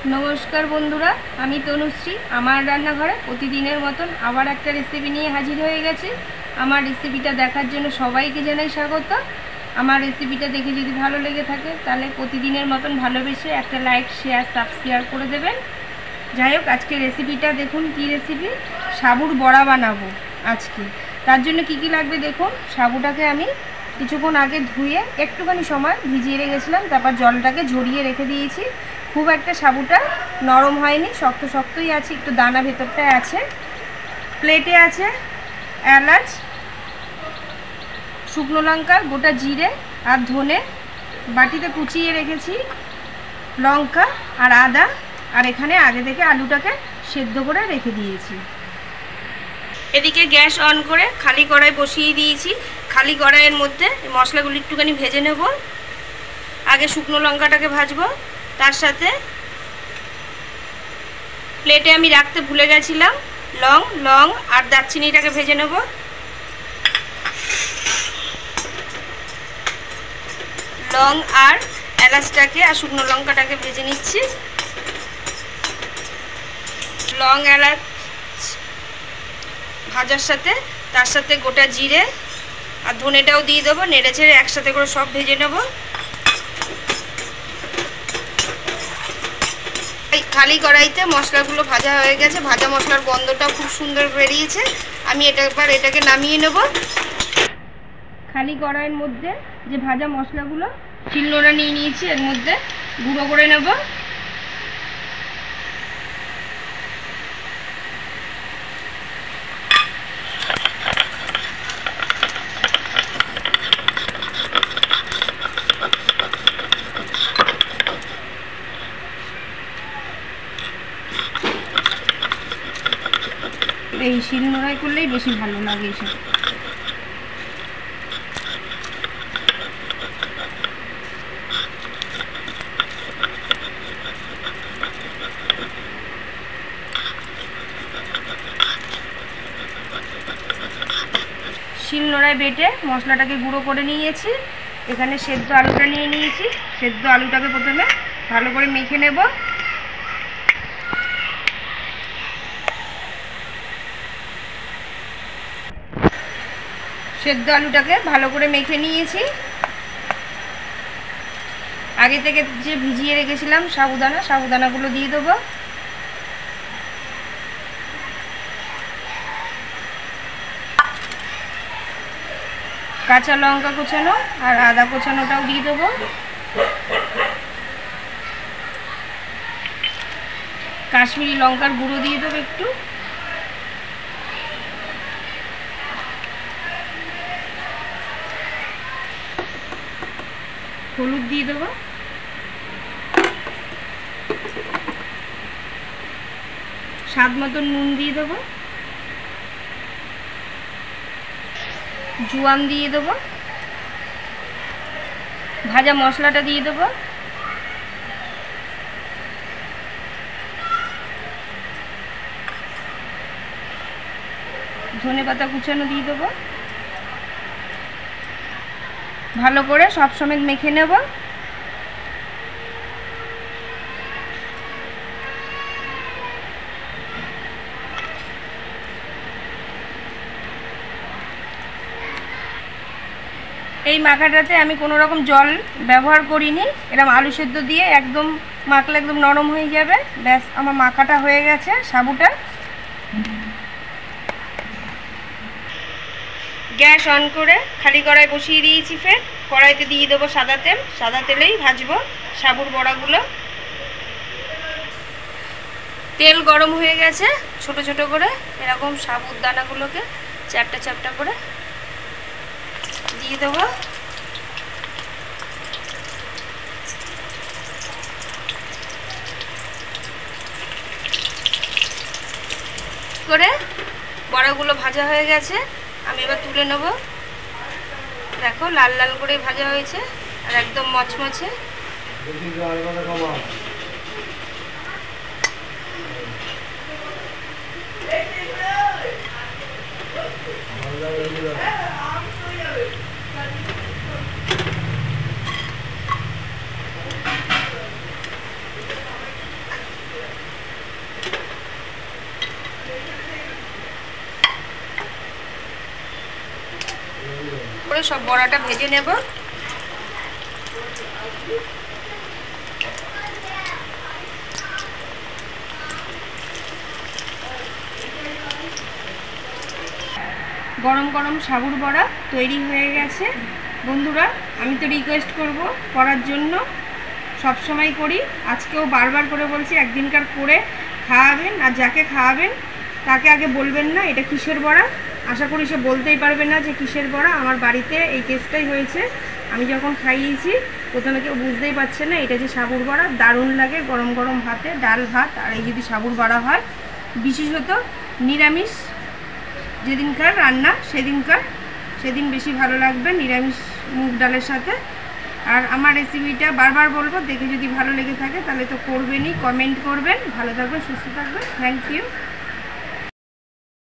नमस्कार बंधुरा आमी तनुश्री आमार रान्नाघरे प्रतिदिनेर मतन आबार एकटा रेसिपि निये हाजिर हये गेছি। आमार रेसिपिटा देखार जोन्नो सबाइके जानाई स्वागत। आमार रेसिपिटा देखे यदि भालो लेगे थाके ताहले प्रतिदिनेर मतन भालोबेसे एकटा लाइक शेयर सबस्क्राइब करे देबेन। যাই হোক আজকে রেসিপিটা দেখুন কি রেসিপি, সাবুর বড়া বানাবো আজকে। তার জন্য কি কি লাগবে দেখুন। সাবুটাকে আমি কিছুক্ষণ আগে ধুয়ে একটুখানি সময় ভিজিয়ে রেখেছিলাম, তারপর জলটাকে ঝরিয়ে রেখে দিয়েছি। খুব একটা সাবুটা নরম হয়নি, শক্ত শক্তই আছে, একটু দানা ভেতরটায় আছে। প্লেটে আছে এলাচ, শুকনো লঙ্কা, গোটা জিরে আর ধনে, বাটিতে কুচিয়ে রেখেছি লঙ্কা আর আদা, আর এখানে আগে থেকে আলুটাকে সেদ্ধ করে রেখে দিয়েছি। এদিকে গ্যাস অন করে খালি কড়াই বসিয়ে দিয়েছি। খালি কড়াইয়ের মধ্যে মশলাগুলো একটুখানি ভেজে নেব। আগে শুকনো লঙ্কাটাকে ভাজবো, তার সাথে প্লেটে আমি রাখতে ভুলে গেছিলাম লং আর দারচিনিটাকে ভেজে নেব। লং আর এলাচটাকে আর শুকনো লঙ্কাটাকে ভেজে নিচ্ছি। লং এলাচ ভাজার সাথে তার সাথে গোটা জিরে আর ধনেটাও দিয়ে দেবো, নেড়ে ছেড়ে একসাথে করে সব ভেজে নেব। এই খালি কড়াইতে মশলাগুলো ভাজা হয়ে গেছে, ভাজা মশলার গন্ধটাও খুব সুন্দর বেরিয়েছে। আমি এটাকে নামিয়ে নেব। খালি কড়াইয়ের মধ্যে যে ভাজা মশলাগুলো শিলনোড়া নিয়ে নিয়েছি, এর মধ্যে গুঁড়ো করে নেব। এই শিলনোড়ায় করলেই বেশি ভালো লাগে এসব। শিলনোড়ায় বেটে মশলাটাকে গুঁড়ো করে নিয়েছি। এখানে সেদ্ধ আলুটা নিয়ে নিয়েছি। সেদ্ধ আলুটাকে প্রথমে ভালো করে মেখে নেব। সেদ্ধ আলুটাকে ভালো করে মেখে নিয়েছি। আগে থেকে যে ভিজিয়ে রেখেছিলাম সাবুদানাগুলো দিয়ে দেবো। কাঁচা লঙ্কা কোচানো আর আদা কোচানোটাও দিয়ে দেবো। কাশ্মীরি লঙ্কার গুঁড়ো দিয়ে দেবো একটু। হলুদ দিয়ে দেবো। স্বাদ মতো নুন দিয়ে দেবো। জোয়ান দিয়ে দেবো। ভাজা মশলাটা দিয়ে দেবো। ধনেপাতা কুচানো দিয়ে দেবো। ভালো করে সব সমেত মেখে নেব। এই মাখাটাতে আমি কোনো রকম জল ব্যবহার করিনি, এরকম আলু সেদ্ধ দিয়ে একদম মাখলে একদম নরম হয়ে যাবে। ব্যাস, আমার মাখাটা হয়ে গেছে সাবুটা। গ্যাস অন করে খালি কড়াই বসিয়ে দিয়েছি। ফের কড়াইতে দিয়ে দেবো সাদা তেল। সাদা তেলেই ভাজবো সাবুর বড়াগুলো। তেল গরম হয়ে গেছে। ছোট ছোট করে এরকম সাবুর দানাগুলোকে চ্যাপটা চ্যাপটা করে দিয়ে দেবো। করে বড়াগুলো ভাজা হয়ে গেছে, আমি এবার তুলে নেব। দেখো লাল লাল করে ভাজা হয়েছে আর একদম মচমচে। সব বড়াটা ভেজে নেব। গরম গরম সাবুর বড়া তৈরি হয়ে গেছে। বন্ধুরা, আমি তো রিকোয়েস্ট করব করার জন্য, সব সময় করি, আজকেও বারবার করে বলছি একদিনকার করে খাওয়াবেন। আর যাকে খাওয়াবেন তাকে আগে বলবেন না এটা কিসের বড়া। আশা করি সে বলতেই পারবে না যে কিসের বড়া। আমার বাড়িতে এই কেসটাই হয়েছে, আমি যখন খাইয়েছি প্রথমে কেউ বুঝতেই পারছে না এটা যে সাবুর বড়া। দারুণ লাগে গরম গরম ভাতে, ডাল ভাত আর এই যদি সাবুর বড়া হয়, বিশেষত নিরামিষ যেদিনকার রান্না সেদিন বেশি ভালো লাগবে নিরামিষ মুগ ডালের সাথে। আর আমার রেসিপিটা বারবার বলবো, দেখে যদি ভালো লেগে থাকে তাহলে তো করবেনই, কমেন্ট করবেন। ভালো থাকবেন, সুস্থ থাকবেন, থ্যাংক ইউ।